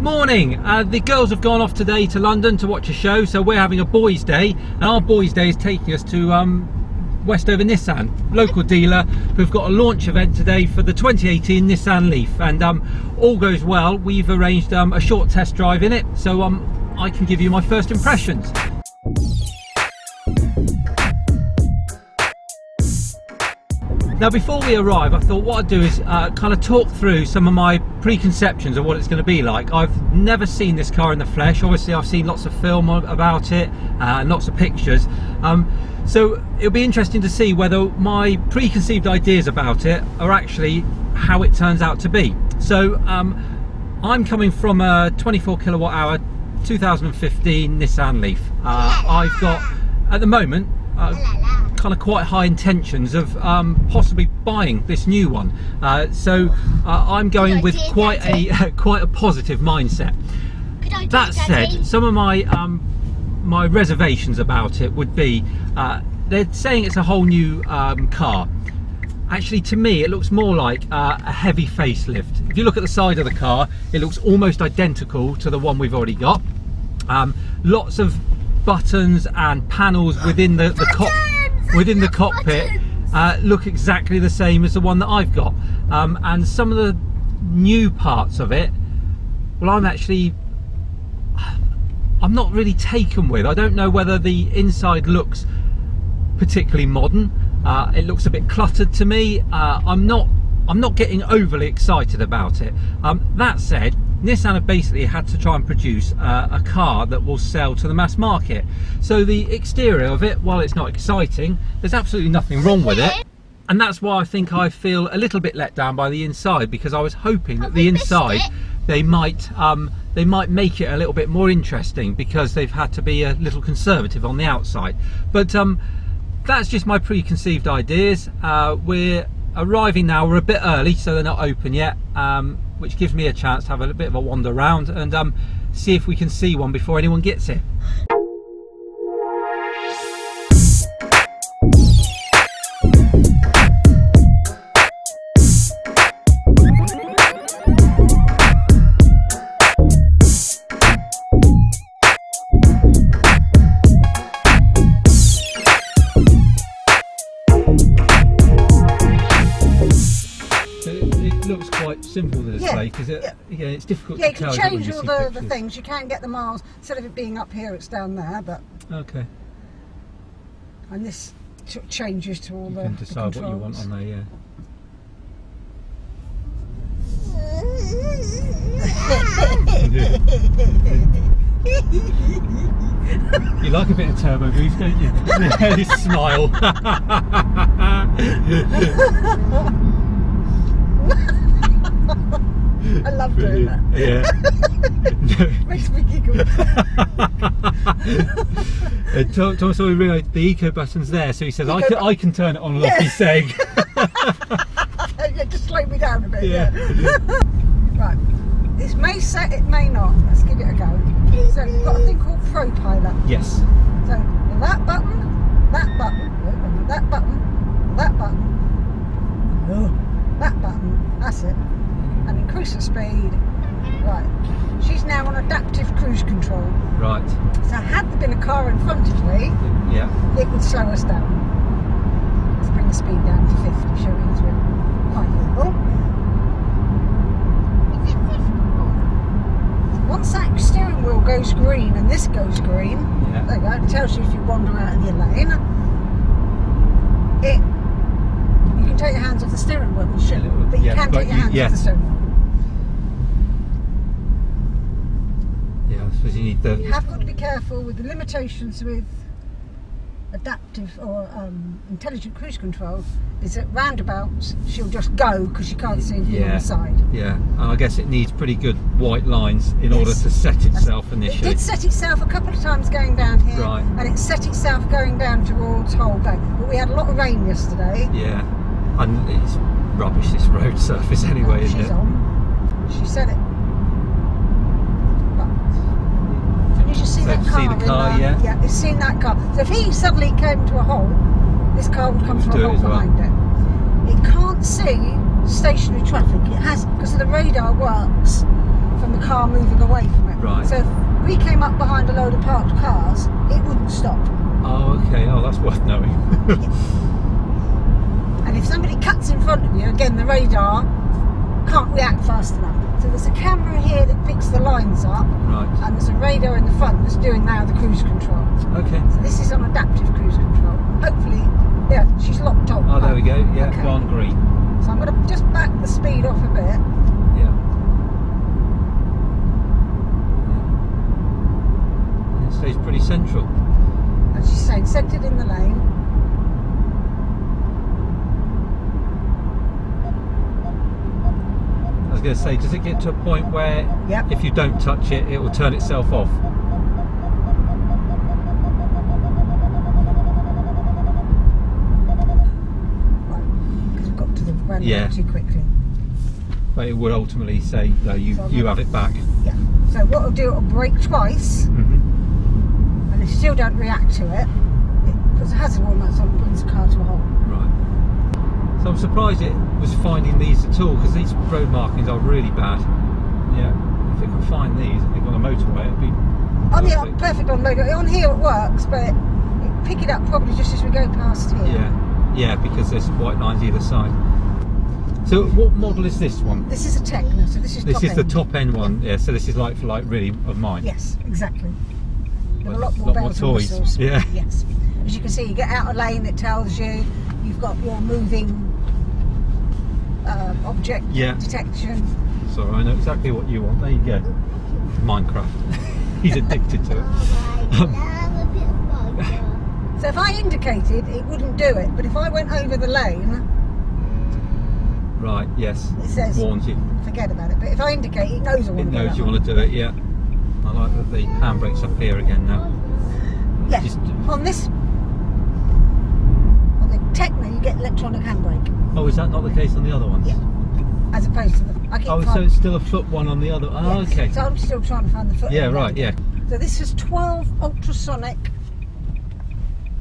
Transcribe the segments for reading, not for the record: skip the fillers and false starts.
Morning. The girls have gone off today to London to watch a show, so we're having a boys' day, and our boys' day is taking us to Westover Nissan, local dealer, who've got a launch event today for the 2018 Nissan Leaf, and all goes well. We've arranged a short test drive in it, so I can give you my first impressions. Now, before we arrive, I thought what I'd do is kind of talk through some of my preconceptions of what it's going to be like. I've never seen this car in the flesh. Obviously, I've seen lots of film about it and lots of pictures. So it'll be interesting to see whether my preconceived ideas about it are actually how it turns out to be. So I'm coming from a 24 kilowatt hour 2015 Nissan Leaf. I've got, at the moment, kind of quite high intentions of possibly buying this new one, so I'm going with quite a positive mindset. That said, some of my reservations about it would be they're saying it's a whole new car. Actually, to me, it looks more like a heavy facelift. If you look at the side of the car, it looks almost identical to the one we've already got. Lots of buttons and panels within the cockpit look exactly the same as the one that I've got, and some of the new parts of it, well, I'm not really taken with. I don't know whether the inside looks particularly modern. It looks a bit cluttered to me. I'm not getting overly excited about it. That said, Nissan have basically had to try and produce a car that will sell to the mass market. So the exterior of it, while it's not exciting, there's absolutely nothing wrong with it. And that's why I think I feel a little bit let down by the inside, because I was hoping that the inside they might make it a little bit more interesting, because they've had to be a little conservative on the outside. But that's just my preconceived ideas. We're arriving now. We're a bit early, so they're not open yet, which gives me a chance to have a bit of a wander around and see if we can see one before anyone gets here. Looks quite simple, the display, because it's difficult to tell. Yeah, you can change all the things. You can get the miles. Instead of it being up here, it's down there. But okay. And this changes to all you the can decide what you want on there. Yeah. You like a bit of turbo boost, don't you? This smile. I love doing that. Yeah. Makes me giggle. Thomas already realised the eco button's there, so he says I can turn it on and off. He's saying. Yeah, just slow me down a bit. Yeah. Right. This may set, it may not. Let's give it a go. So we've got a thing called Pro Pilot. Yes. So that button, that button, that button, that button, that button. That's it. And increase the speed. Right. She's now on adaptive cruise control. Right. So had there been a car in front of me, it would slow us down. Let's bring the speed down to 50. Show me through. Right. Once that steering wheel goes green and this goes green, there you go. It tells you if you wander out of your lane. You can take your hands off the steering wheel, but you can't take your hands off the steering wheel. You have got to be careful with the limitations with adaptive or intelligent cruise control. Is at roundabouts she'll just go because she can't see anything on the side. Yeah, and I guess it needs pretty good white lines in order to set itself initially. It did set itself a couple of times going down here, and it set itself going down towards Holgate. But we had a lot of rain yesterday. Yeah, and it's rubbish, this road surface anyway, isn't it? She's on. She said it. You just see that car. See the car, yeah, it's seen that car. So if he suddenly came to a halt, this car would come to a halt behind it. It can't see stationary traffic. It has, because the radar works from the car moving away from it. Right. So if we came up behind a load of parked cars, it wouldn't stop. Oh, okay. Oh, that's worth knowing. And if somebody cuts in front of you, again, the radar can't react fast enough. So there's a camera here that picks the lines up, right, and there's a radar in the front that's doing now the cruise control. Okay. So this is on adaptive cruise control. Hopefully, yeah, she's locked on. Oh, there we go. Yeah, okay. gone green. So I'm going to just back the speed off a bit. Yeah. It stays pretty central. As she's saying, centred in the lane. I was going to say, does it get to a point where Yep. if you don't touch it, it will turn itself off? Right, because we've got to the roundabout too quickly. But it would ultimately say, no, you have it back. Yeah. So what it'll do, it'll brake twice, and if you still don't react to it, it puts a hazard warning lights on and brings the car to a halt. Right. So I'm surprised it was finding these at all, because these road markings are really bad. Yeah. If it can find these, I think on a motorway, it'd be perfect. Perfect on logo. On here it works, but it pick it up probably just as we go past here. Yeah. Yeah, because there's white lines either side. So what model is this one? This is a Techno, so this is top end. The top end one, yeah. So this is like for like really of mine. Yes, exactly. With Well, a lot more bells and toys. whistles. Yeah. Yes. As you can see, you get out of lane, it tells you you've got your moving object detection. So I know exactly what you want. There you go. Minecraft. He's addicted to it. So if I indicated, it wouldn't do it, but if I went over the lane, right, yes. It says warns you. Forget about it. But if I indicate, it knows I want to do it. It knows you want to do it, yeah. I like that the handbrake's up here again now. Yes. On the Techno, you get electronic handbrake. Oh, is that not the case on the other ones? Yeah. As opposed to the. So it's still a foot one on the other. Oh, yes. okay. So I'm still trying to find the foot. Yeah, right. Yeah. So this has 12 ultrasonic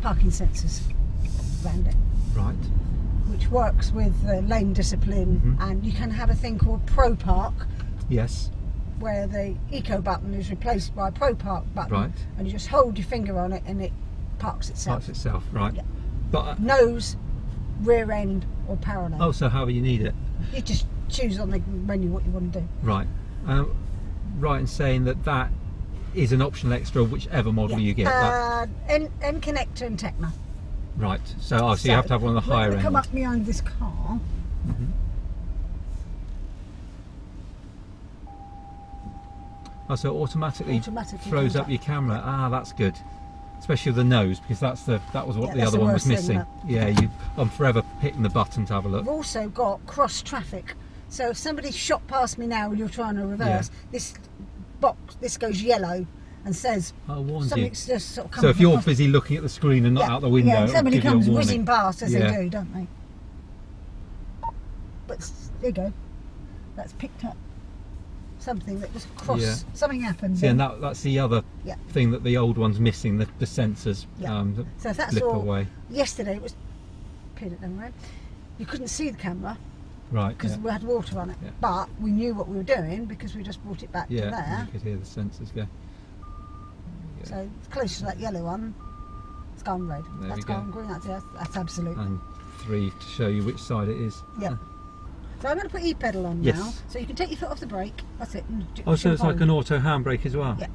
parking sensors around it. Right. Which works with lane discipline, and you can have a thing called Pro Park. Yes. Where the Eco button is replaced by a Pro Park button. Right. And you just hold your finger on it and it parks itself. Parks itself, right. Yeah. But nose, rear end or parallel. Oh, so however you need it. You just choose on the menu what you want to do. Right. Right in saying that is an optional extra whichever model you get. N connector and Techno. Right. So you have to have one of the higher end. Come up behind this car. Oh, so it automatically throws up your camera. Ah, that's good. Especially with the nose, because that was what the other one was missing. Yeah, I'm forever hitting the button to have a look. We've also got cross traffic. So if somebody shot past me now and you're trying to reverse, this goes yellow and says something's just sort of coming. So if you're busy looking at the screen and not out the window, if somebody comes whizzing past, as they do, don't they? But there you go. That's picked up something that was cross. Something happened. See, and that's the other thing that the old one's missing, the sensors. So if that's slip all. Away. Yesterday it was. You couldn't see the camera. Right. Because we had water on it, but we knew what we were doing because we just brought it back to there. Yeah, you could hear the sensors go. So it's close to that yellow one. It's gone red. That's gone green. That's absolute. And 3 to show you which side it is. Yeah. So I'm going to put e-pedal on now, so you can take your foot off the brake. That's it. So it's like an auto handbrake as well. Yeah.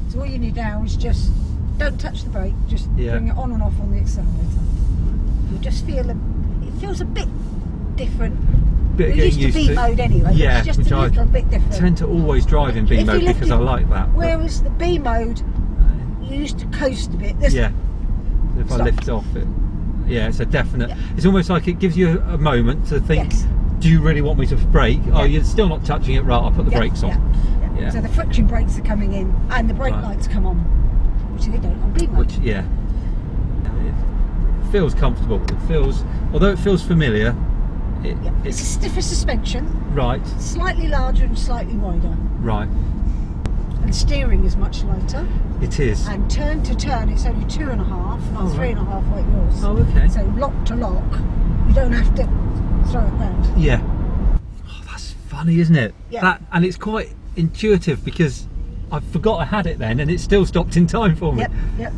So all you need now is just don't touch the brake. Just bring it on and off on the accelerator. You'll just feel it feels a bit different. We're used to B mode anyway. Yeah, it's just a little bit different. I tend to always drive in B mode because I like that. Whereas the B mode, you used to coast a bit. If I lift off it. Yeah, it's a definite. It's almost like it gives you a moment to think. Do you really want me to brake? Oh, you're still not touching it. Right, I'll put the brakes on. Yeah. So the friction brakes are coming in, and the brake lights come on, which they don't on B mode. It feels comfortable. It feels, although it feels familiar. It's a stiffer suspension. Right. Slightly larger and slightly wider. Right. And steering is much lighter. It is. And turn to turn, it's only 2.5, not 3.5 like yours. Oh, okay. So lock to lock, you don't have to throw it round. Yeah. Oh, that's funny, isn't it? Yeah. And it's quite intuitive because I forgot I had it then, and it still stopped in time for me. Yep.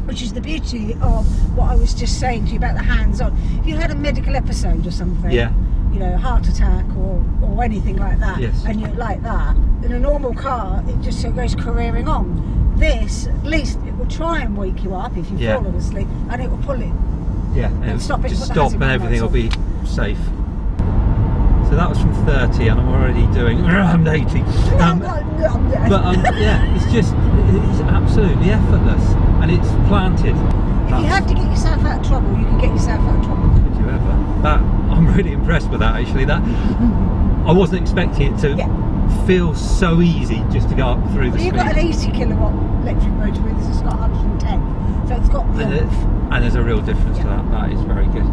Which is the beauty of what I was just saying to you about the hands-on. If you had a medical episode or something, you know, heart attack or anything like that, and you're like that, in a normal car, it just goes careering on. This, at least, it will try and wake you up if you've fallen asleep, and it will pull it. Yeah, and stop it. Just stop and everything will be safe. So that was from 30, and I'm already doing around 80. Yeah, it's absolutely effortless, and it's planted. If you have to get yourself out of trouble, you can get yourself out of trouble. Could you ever? I'm really impressed with that, actually. That I wasn't expecting it to feel so easy just to go up through the street. You've got an 80 kilowatt electric motor with this, it's got 110, so it's got and there's a real difference to that. That is very good.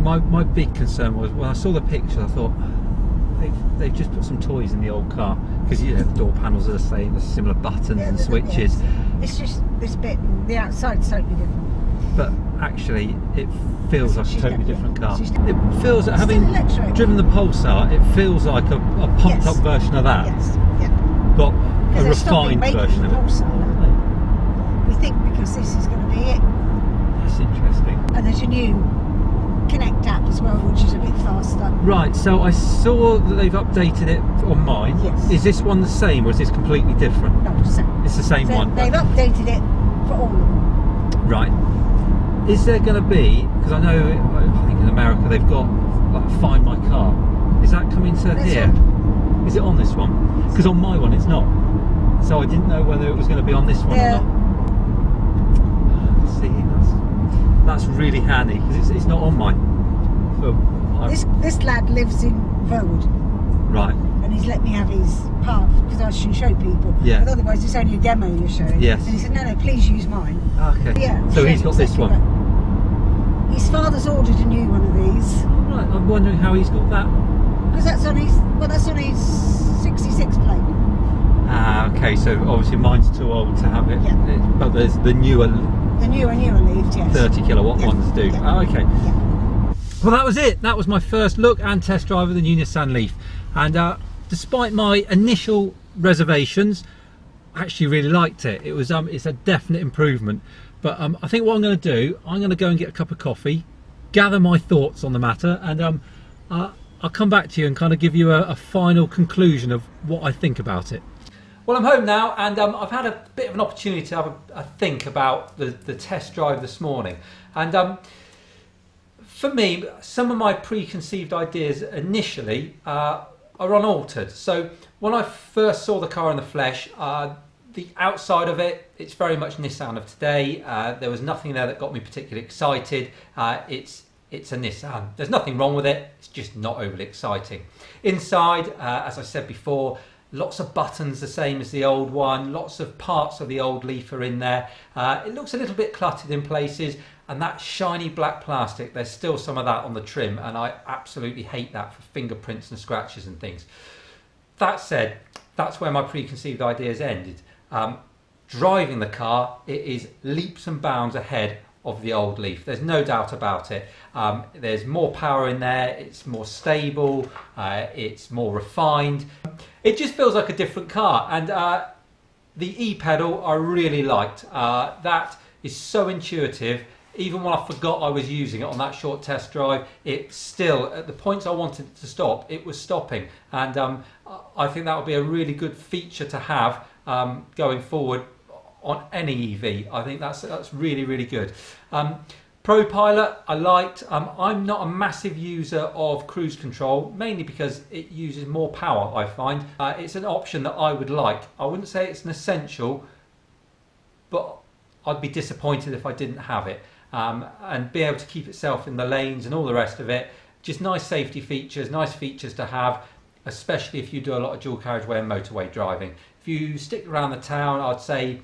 My big concern was when I saw the picture, I thought they've just put some toys in the old car, because the door panels are the same, there's similar buttons and switches. It's just this bit, the outside's totally different. But actually, it feels like a totally different car. It feels like, having driven the Pulsar, it feels like a pumped up version of that. But a refined version of it. We think because this is going to be it. That's interesting. And there's a new Connect app as well, which is a bit faster. Right, so I saw that they've updated it on mine. Yes. Is this one the same, or is this completely different? No, it's the same. It's the same one. They've updated it for all of them. Right. Is there going to be, because I know, I think in America they've got like Find My Car. Is that coming to here? Is it on this one? Because on my one it's not. So I didn't know whether it was going to be on this one or not. See, that's really handy, because it's not on mine. This lad lives in Voad. Right. And he's let me have his path because I should show people. Yeah. But otherwise it's only a demo you're showing. Yes. And he said, no, please use mine. Okay. Yeah. So he's got this one. Right. His father's ordered a new one of these. Right. I'm wondering how he's got that. Because that's on his 66 plate. Ah, okay. So obviously mine's too old to have it. Yeah. But there's the newer Leaf, yes. 30 kilowatt ones do. Yeah. Oh, okay. Yeah. Well, that was it. That was my first look and test drive of the new Nissan Leaf. And despite my initial reservations, I actually really liked it. It was it's a definite improvement. But I think what I'm going to do, I'm going to go and get a cup of coffee, gather my thoughts on the matter, and I'll come back to you and kind of give you a final conclusion of what I think about it. Well, I'm home now, and I've had a bit of an opportunity to have a think about the test drive this morning. And for me, some of my preconceived ideas initially are unaltered. So when I first saw the car in the flesh, the outside of it, it's very much Nissan of today. There was nothing there that got me particularly excited. It's a Nissan. There's nothing wrong with it, it's just not overly exciting. Inside, as I said before, lots of buttons the same as the old one, lots of parts of the old Leaf are in there. It looks a little bit cluttered in places, and that shiny black plastic, there's still some of that on the trim, and I absolutely hate that for fingerprints and scratches and things. That said, that's where my preconceived ideas ended. Driving the car, it is leaps and bounds ahead of the old Leaf. There's no doubt about it. There's more power in there, it's more stable, it's more refined. It just feels like a different car, and the E-pedal I really liked. That is so intuitive. Even when I forgot I was using it on that short test drive, it still, at the points I wanted it to stop, it was stopping. And I think that would be a really good feature to have going forward on any EV. I think that's really, really good. ProPilot I liked. I'm not a massive user of cruise control, mainly because it uses more power, I find. It's an option that I would like. I wouldn't say it's an essential, but I'd be disappointed if I didn't have it. And be able to keep itself in the lanes and all the rest of it. Just nice safety features, nice features to have, especially if you do a lot of dual carriageway and motorway driving. If you stick around the town, I'd say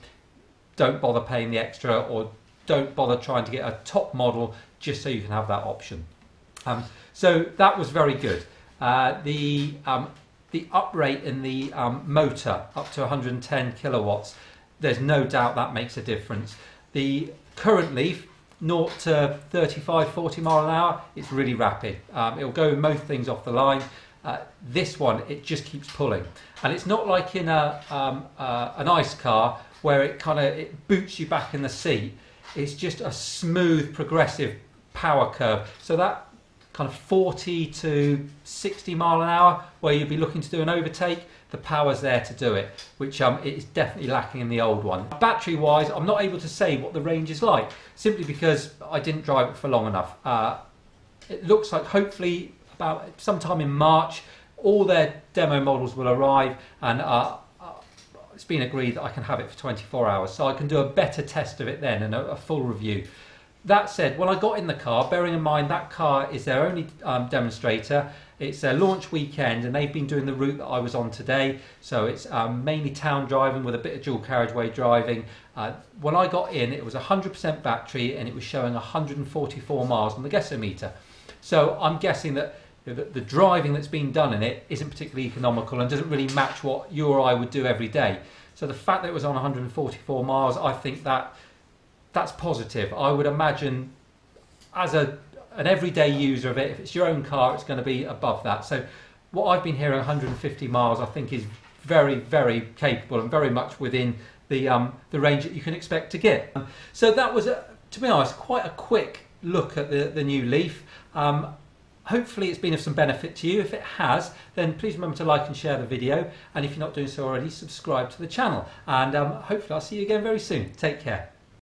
don't bother paying the extra, or don't bother trying to get a top model just so you can have that option. So that was very good. The uprate in the motor up to 110 kilowatts, there's no doubt that makes a difference. The current Leaf 0 to 35, 40 mile an hour, it's really rapid. It'll go with most things off the line. This one, it just keeps pulling, and it's not like in an ice car where it boots you back in the seat. It's just a smooth, progressive power curve. So that kind of 40 to 60 mile an hour where you'd be looking to do an overtake, the power's there to do it, which it is definitely lacking in the old one. Battery wise, I'm not able to say what the range is like, simply because I didn't drive it for long enough. It looks like hopefully about sometime in March all their demo models will arrive, and it's been agreed that I can have it for 24 hours, so I can do a better test of it then and a full review. That said, when I got in the car, bearing in mind that car is their only demonstrator, it's their launch weekend, and they've been doing the route that I was on today, so it's mainly town driving with a bit of dual carriageway driving. When I got in, it was 100% battery and it was showing 144 miles on the guessometer. So I'm guessing that the driving that's been done in it isn't particularly economical and doesn't really match what you or I would do every day. So the fact that it was on 144 miles, I think that's positive. I would imagine as an everyday user of it, if it's your own car, it's going to be above that. So what I've been hearing, 150 miles, I think is very, very capable and very much within the range that you can expect to get. So that was, to be honest, quite a quick look at the new Leaf. Hopefully it's been of some benefit to you. If it has, then please remember to like and share the video. And if you're not doing so already, subscribe to the channel. And hopefully I'll see you again very soon. Take care.